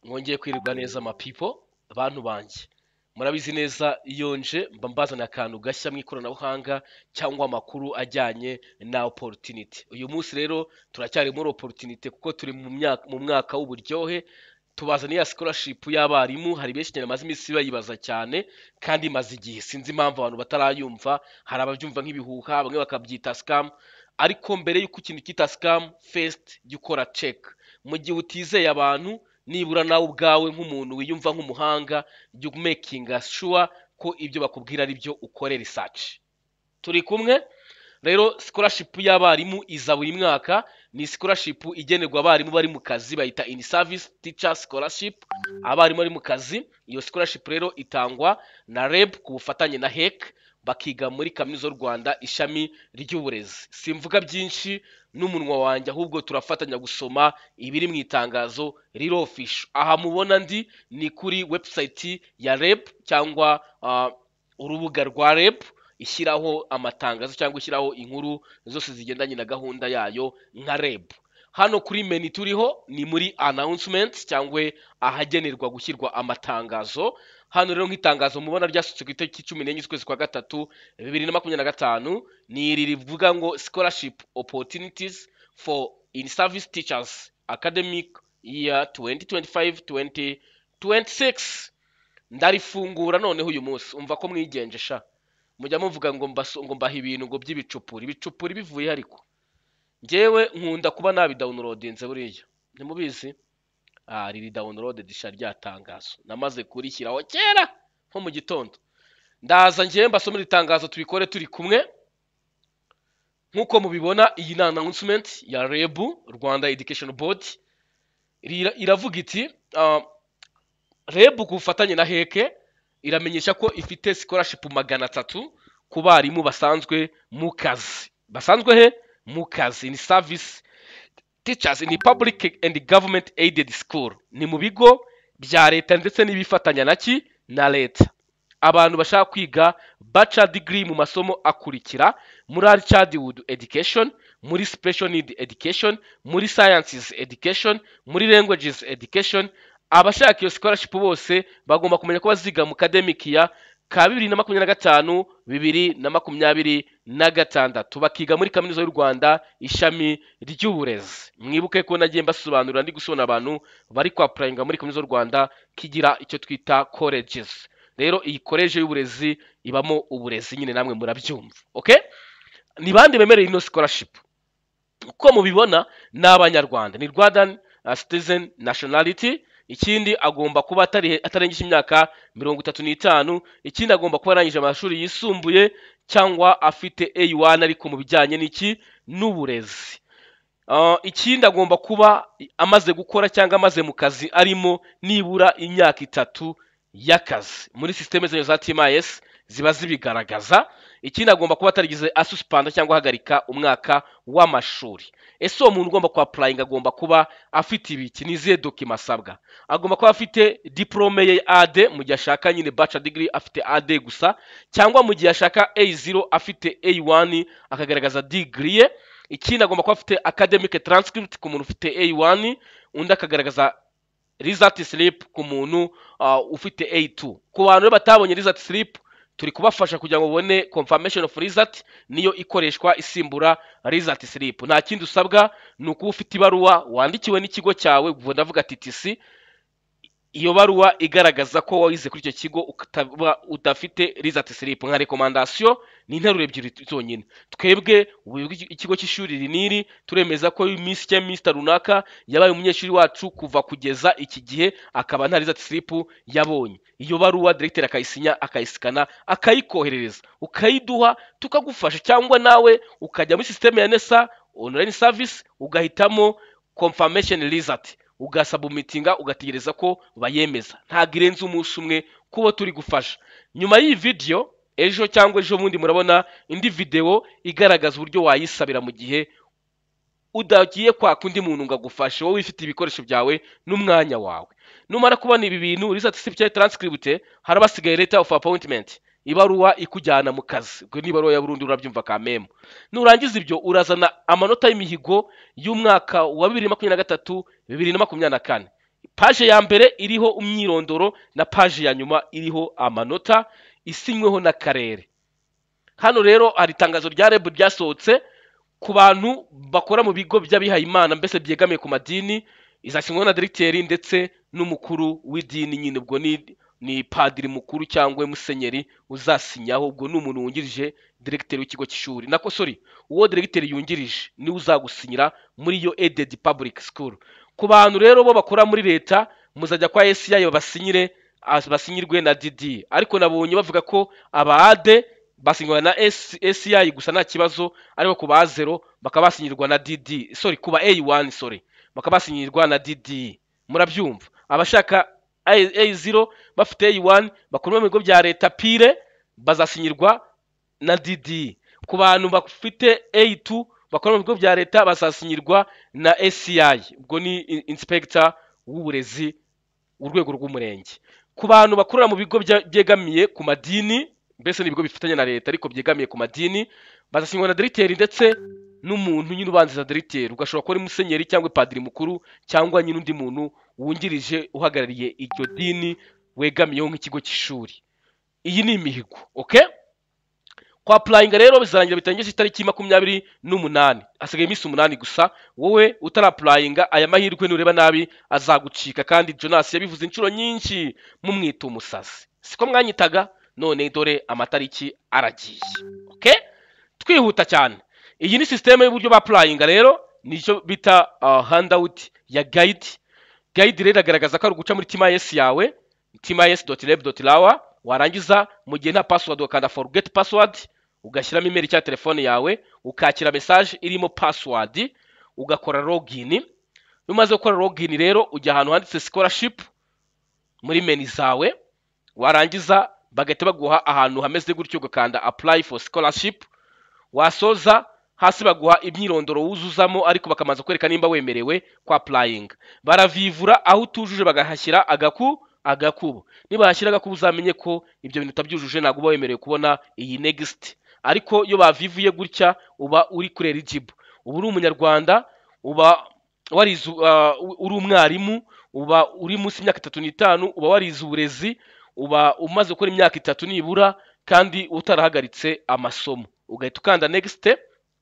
mwongeye kwirirwa neza ma people abantu banjye murabizi neza iyo nje mba mbazana akantu gashya mu ikoranabuhanga cyangwa amakuru ajyanye na opportunity. Uyu munsi rero turacyari muri opportunity kuko turi mu mwaka w'uburyohe. Tubazaniye scholarship y'abarimu, hari benshi cyane maze iminsi bayibaza cyane kandi maze igihe sinzi impamvu abantu batarayumva. Hari ababyumva nk'ibihuha, bamwe bakabyita scam, ariko mbere y'uko ikintu kita scam first gikora check. Mu gihe utizeye abantu, nibura nawe ubwawe nk'umuntu wiyumva nk'umuhanga, you making sure ko ibyo bakubwira ari byo ukore research. Turi kumwe rero. Scholarship y'abarimu iza buri mwaka, ni scholarship igenerwa abarimu bari mu kazi, bayita in service teacher scholarship, abarimu bari mu kazi. Iyo scholarship rero itangwa na REB ku bufatanye na HEC, bakiga muri kaminuza y'u Rwanda ishami ry'uburezi. Simvuga byinshi n'umunwa wanjye, ahubwo turafatanya gusoma ibiri mu itangazo riri official. Aha mubona ndi ni kuri website ya REB cyangwa urubuga rwa REB ishyiraho amatangazo cyangwa ishyiraho inkuru zose zigendanye na gahunda yayo nka REB. Hano kuri menu turiho ni muri announcement cyangwa ahagenerwa gushyirwa amatangazo. Hano rero nk'itangazo mubona ryasutse ku itariki 14 z'ukwezi kwa gatatu 2025, ni iri rivuga ngo scholarship opportunities for in service teachers academic year 2025-2026. Ndarifungura noneho uyu munsi, umva ko mwigenjesha. Mujya muvuga ngo mbaha ibintu ngo by'ibicupuri bivuye ariko njyewe nkunda kuba nabi downloadinze buriya ntimubizi. Riri downloaded sha ryatangazo namaze kurishyiraho kera nko mu gitondo. Ndaza njyewe mbasomera itangazo tubikore turi kumwe. Nkuko mubibona, iyi ni announcement ya REB, Rwanda Education Board. Iravuga iti REB ku bufatanye na HEC iramenyesha ko ifite scholarship 300 ku barimu basanzwe mu kazi. Basanzwe he? Mu kazi. Ni service teachers in public and government aided school. Ni mu bigo bya leta ndetse n'ibifatanya na leta. Abantu bashaka kwiga bachelor degree mu masomo akurikira: muri early childhood education, muri special need education, muri sciences education, muri languages education. Abashaka iyo scholarship bose bagomba kumenya ko baziga mu academic ya 2025-2026 bakiga muri kaminuza y'u Rwanda ishami ry'uburezi. Mwibuke ko nagiye mbasobanurira ndi gusona abantu bari kwa applyinga muri kaminuza y'u Rwanda kigira icyo twita colleges. Rero iyi college y'uburezi ibamo uburezi nyine, namwe murabyumva. Okay? Ni bande bemereye ino scholarship? Uko mubibona ni abanyarwanda, ni Rwandan citizen nationality. Ikindi agomba kuba atarengeje imyaka 35. Ikindi agomba kuba arangije amashuri yisumbuye cyangwa afite A1 ariko mu bijyanye n'iki n'uburezi. Ikindi agomba kuba amaze gukora cyangwa amaze mu kazi arimo nibura imyaka 3 y'akazi. Muri systeme za TMS ziba zibigaragaza. Ikindi agomba kuba atarigize asuspanda cyangwa hagarika umwaka w'amashuri. Ese uwo muntu ugomba ku applying agomba kuba afite ibiki? Nizihe document asabwa? Agomba kuba afite diplome ye AD, mu gihe ashaka nyine bachelor degree afite AD gusa, cyangwa mu gihe ashaka A0 afite A1 akagaragaza degree ye. Ikindi agomba kuba afite academic transcript ku muntu ufite A1, undi akagaragaza result slip ku muntu ufite A2. Ku bantu batabonye result slip, turi kubafasha kugira ngo ubone confirmation of result, niyo ikoreshwa isimbura result slip. Nta kindi usabwa, ni uko ufite ibaruwa wandikiwe n'ikigo cyawe, ubwo ndavuga TTC. Iyo baruwa igaragaza ko wayize kuri icyo kigo udafite result slip. Nka recommendation ni interuro ebyiri zonyine. Twebwe ikigo cy'ishuri riniri turemeza ko Miss Mr runaka yabaye umunyeshuri wacu kuva kugeza iki gihe akaba nta result slip yabonye. Iyo baruwa director akayisinya, akayisikana, akayikoherereza, ukayiduha tukagufasha. Cyangwa nawe ukajya muri system ya NESA online service ugahitamo confirmation result, ugasubmitinga, ugategereza ko bayemeza. Ntago irenze umunsi umwe kubo turi gufasha. Nyuma y'iyi video ejo cyangwa ejo bundi murabona indi video igaragaza uburyo wayisabira mu gihe udagiye kwa kundi muntu ngagufashe, wowe ufite ibikoresho byawe n'umwanya wawe. Numara kubona ibi bintu result slip transcript, harabasigaye letter of appointment, ibaruwa ikujyana mu kazi. Ubwo ni ibaruwa ya Burundi, urabyumva ka memo. Nurangiza ibyo urazana amanota y'imihigo y'umwaka wa 2023-2024. page ya mbere iriho umyirondoro na page ya nyuma iriho amanota isinyweho na karere. Hano rero hari itangazo rya REB ryasohotse ku bantu bakora mu bigo by'abihaye Imana mbese byegamiye ku madini, izasinywaho na directeur ndetse n'umukuru w'idini nyine, ubwo ni padiri mukuru cyangwa musenyeri uzasinyaho, ubwo ni umuntu wungirije directeur w'ikigo cy'ishuri. Nako sorry, uwo directeur yungirije ni uzagusinyira muri yo aided public school. Ku bantu rero bo bakora muri leta muzajya kwa SCI basinyirwe na DD, ariko nabonye bavuga ko abaade basinywa na SCI gusa nta kibazo, ariko ku ba 0 bakaba basinyirwa na DD, sorry kuba A1 sorry bakaba basinyirwa na DD. Murabyumva? Abashaka A0 bafite A1 bakora mu bigo bya leta pire bazasinyirwa na DD. Ku bantu bafite A2 bakora mu bigo bya leta bazasinyirwa na SCI, ubwo ni inspector w'uburezi urwego rw'umurenge. Ku bantu bakorera mu bigo byegamiye ku madini mbese ni ibigo bifitanye na leta ariko byegamiye ku madini bazasinywa na directeur ndetse n'umuntu nyine ubanziza directeur, ugashobora kuba ari musenyeri cyangwa padiri mukuru cyangwa nyine undi muntu wungirije uhagarariye iryo dini wegamiyeho nk'ikigo cy'ishuri. Iyi ni imihigo. Okay, kwa applying rero bizarangira bitangije itariki 28, hasigaye iminsi 8 gusa. Wowe utarapplyinga aya mahirwe nureba nabi azagucika, kandi Jonas yabivuze inshuro nyinshi mu mwito umusazi, siko mwanyitaga, none dore amatariki aragiye. Okay, twihuta cyane. Iyi ni system y'uburyo ba applyinga rero, nicyo bita handout ya guide rero agaragaza ko ari guca muri TMS yawe, tms.reb.rawa, warangiza mu gihe nta password ukanda forget password, ugashyiramo email cyangwa telefone yawe, ukakira message irimo password, ugakora login. Umaze gukora login rero ujya ahantu handitse scholarship muri menu zawe, warangiza bagahita baguha ahantu hameze gutyo ugakanda apply for scholarship. Wasoza hasi baguha imyirondoro wuzuzamo, ariko bakamaza kwereka nimba wemerewe kwa applying. Baravivura aho utujuje bagahashyira agakubo. Niba hashyira agakubo uzamenye ko ibyo bintu utabyujuje, ntabwo uba wemerewe kubona iyi next. Ariko iyo bavivuye gutya uba uri kuri eligible, uba uri umunyarwanda, uba warize uri umwarimu, uba uri munsi y'imyaka 35, uba warize uburezi, uba umaze gukora imyaka 3 nibura kandi utarahagaritse amasomo. Ugahita ukanda next,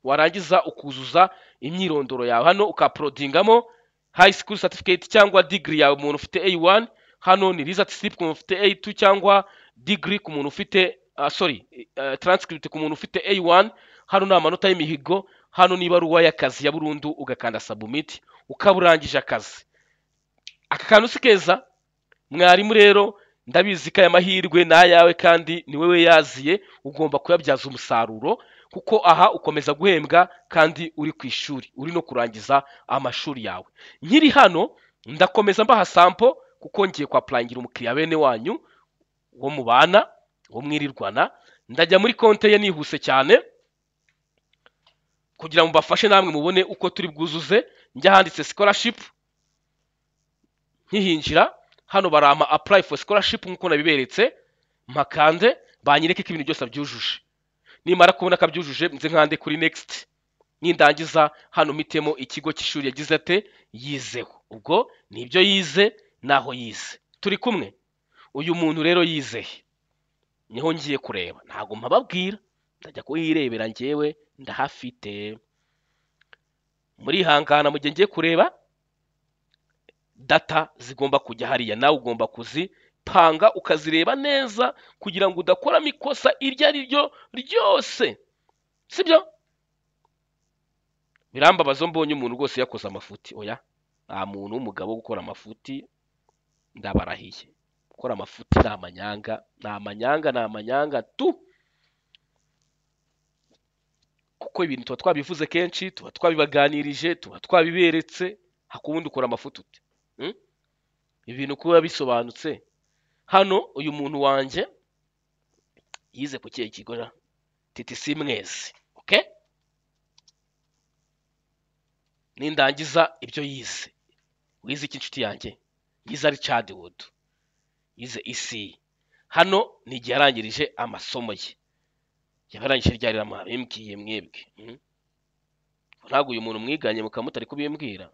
warangiza ukuzuza imyirondoro yawe. Hano ukaplodingamo high school certificate cyangwa degree yawe umuntu ufite A1. Hano ni result slip ku muntu ufite A2 cyangwa degree ku muntu ufite transcript ku muntu ufite A1. Hano ni amanota y'imihigo. Hano ni ibaruwa y'akazi ya burundu, ugakanda submit ukaburangije akazi. Aka kantu si keza mwarimu rero, ndabizi ko aya mahirwe n'ayawe kandi ni wewe yaziye, ugomba kuyabyaza umusaruro, kuko aha ukomeza guhembwa kandi uri ku ishuri, uri no kurangiza amashuri yawe. Nkiri hano ndakomeza mbaha sample, kuko ngiye kwa applyingira umukiriya bene wanyu wo mubana wo mwirirwana. Ndajya muri konte ye nihuse cyane kugira ngo mbafashe namwe mubone uko turi bwuzuze. Njya handitse scholarship, nkihinjira hano barama apply for scholarship nkuko nabiberetse, mpakande banyereke ko ibintu byose abyujuje. Nimara kubona ko abyujuje nze nkande kuri next, nindangiza hano mitemo ikigo cy'ishuri yagize ate yizeho. Ubwo nibyo yize naho yize. Turi kumwe? Uyu muntu rero yizehe niho ngiye kureba, ntago mpababwira, ndajya kuyirebera njyewe ndahafite. Muri hangana mu gihe ngiye kureba data zigomba kujya hariya, nawe ugomba kuzipanga ukazireba neza kugira ngo udakoramo ikosa iryo ari ryo ryose, sibyo? Birambabaza mbonye umuntu rwose yakoze amafuti. Oya, nta muntu w'umugabo gukora amafuti, ndabarahiye. Gukora amafuti ni amanyanga tu, kuko ibintu tuba twabivuze kenshi, tuba twabibaganirije, tuba twabiberetse. Hakubundi ukora amafuti ute? Ibintu kuba bisobanutse. Hano uyu muntu wanje yize ku kiye kigo TTC Mwezi. Okay, nindangiza ibyo yize, wize iki inshuti yanjye? Yize Richard Wood, yize isi. Hano ni igihe yarangirije amasomo ye. Yarangije ryari ramabimkiye mwebwe? Ntabwo uyu muntu mwiganye mukamutari kubimbwira.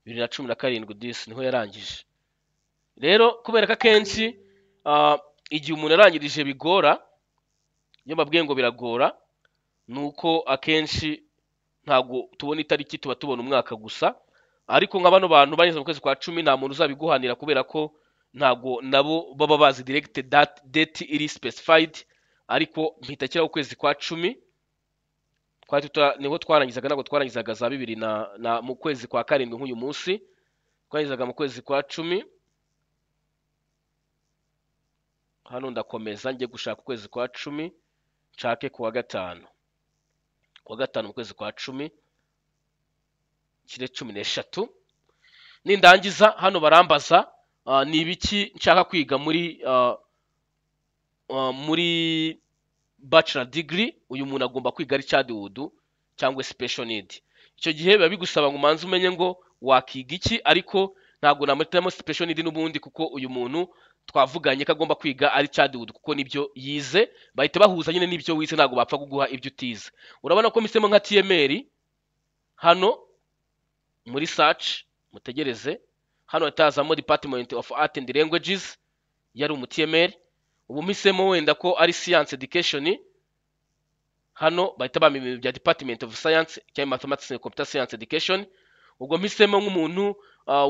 2017 disi niho yarangije. Rero kubera ko akenshi igihe umuntu yarangirije bigora, iyo mbabwiye ngo biragora nuko akenshi ntabwo tubona itariki, tuba tubona umwaka gusa. Ariko nka bano bantu banyuze mu kwezi kwa 10 nta muntu uzabiguhanira kubera ko ntabwo nabo baba bazi direct date iri specified, ariko mpita kira ukwezi kwa 10 niho twarangizaga, ntabwo twarangizaga za 2000 na mu kwezi kwa 7 nk'uyu munsi, twarangizaga mu kwezi kwa 10. Hano ndakomeza njye gushaka ukwezi kwa 10 nshake kuwa gatanu mu kwezi kwa 10 kire 13. Nindangiza hano barambaza ni ibiki nshaka kwiga muri bachelor degree. Uyu muntu agomba kwiga ari childhood cyangwa special need. Icyo gihe biba bigusaba ngo umanze umenye ngo wakiga iki, ariko ntabwo namutiramo special need n'ubundi kuko uyu muntu twavuganye ko agomba kwiga ari childhood kuko nibyo yize, bahita bahuza nyine n'ibyo wize, ntabwo bapfa kuguha ibyo utize. Urabona ko misemo nka TML hano muri search, mutegereze hano hatazamo Department of Art and Languages, yari TML. Ubu misemo wenda ko ari Science Education, hano bahita bampa ibintu bya Department of Science cyangwa Mathematics and Computer Science Education. Ubwo misemo nk'umuntu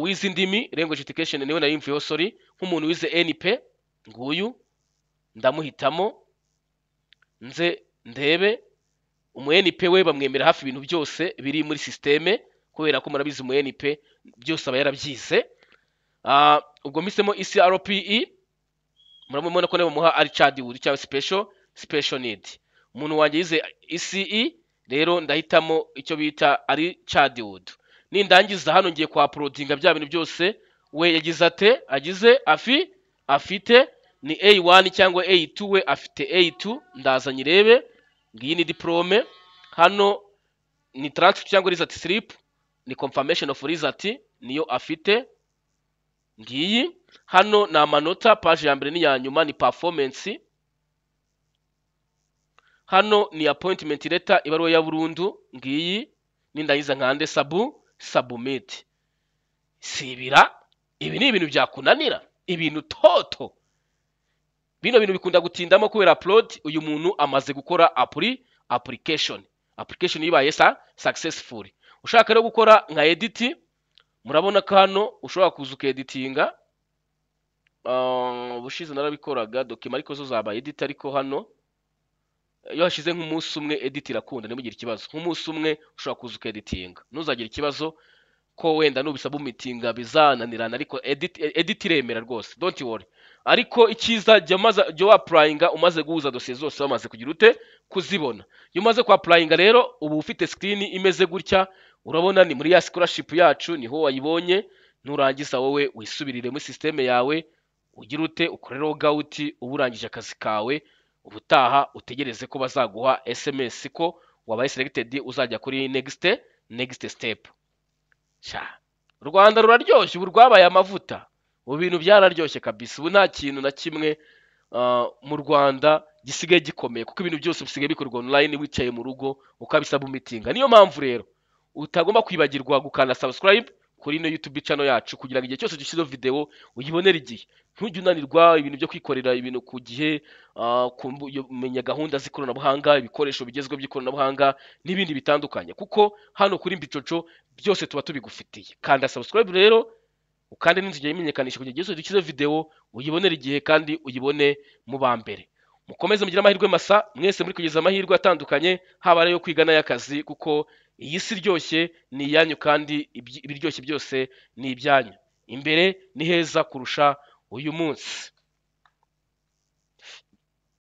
wize indimi Language Education, niwe nayimvuyeho sorry, nk'umuntu wize NP nguyu ndamuhitamo nze ndebe umu NP we bamwemera hafi ibintu byose biri muri systeme kubera ko murabizi umu NP byose aba yarabyize. Ubwo misemo ECRPE, murabona ko nawe muha ari childhood cyangwa special need. Umuntu wanjye yize ECE rero ndahitamo icyo bita ari childhood. Nindangiza hano ngiye kwa uploadinga bya bintu byose we yagize afite ni A1 cyangwa A2, we afite A2. Ndaza nyirebe ngiyi ni diplome, hano ni transcript cyangwa result slip, ni confirmation of result niyo afite ngiyi. Hano na amanota page ya mbere ni ya nyuma ni performance. Hano ni appointment letter, ibaruwa ya burundu ngiyi. Nindangiza nkande submit. Sibira ibi ni ibintu byakunanira, ibintu toto. Bino bintu bikunda gutindamo kubera upload. Uyu muntu amaze gukora application yibaye successful. Ushaka rero gukora nka edit, murabona ko hano ushobora kuza editinga. Bushize narabikoraga document ariko zo zabaye edit, ariko hano iyo hashize nk'umunsi umwe edit irakunda, nimugire ikibazo. Nk'umunsi umwe ushobora kuza editinga, ntuzagira ikibazo ko wenda nubisaba meetinga bizananirana, ariko edit iremera rwose, don't worry. Ariko ikiza jya applyinga umaze guhuza dosiye zose bamaze kugira ute kuzibona. Iyo umaze ku applyinga rero ubu ufite screen imeze gutya, urabona ni muri ya scholarship yacu niho wayibonye. Nurangiza wowe wisubirire muri systeme yawe, ugira ute ukore log out, uburangije akazi kawe. Ubutaha utegereze ko bazaguha SMS ko wabaye selected, uzajya kuri next step. Rwanda ruraryoshye, ubu rwabaye amavuta, ubu bintu byararyoshye kabisa. Ubu nta kintu na kimwe mu Rwanda gisigaye gikomeye kuko ibintu byose bisigaye bikorwa online wicaye mu rugo ukabisaba meetinga. Niyo mpamvu rero utagomba kwibagirwa gukanda subscribe kuri ino YouTube channel yacu kugira ngo igihe cyose dushyizeho video uyibonere igihe. Ntujye unanirwa ibintu byo kwikorera ibintu ku gihe, kumenya gahunda z'ikoranabuhanga, ibikoresho bigezweho by'ikoranabuhanga n'ibindi bitandukanye, kuko hano kuri Mbicoco byose tuba tubigufitiye. Kanda subscribe rero ukande n'inzige yimenyekanisha kugira igihe cyose dushyizeho video uyibonere igihe kandi uyibone mu ba mbere. Mukomeze mugira amahirwe masa mwese muri kugeza amahirwe atandukanye, haba ari yo kwiga n'ay'akazi, kuko iyi si ryoshye ni iyanyu kandi ibiryoshye byose ni ibyanyu. Imbere ni heza kurusha uyu munsi.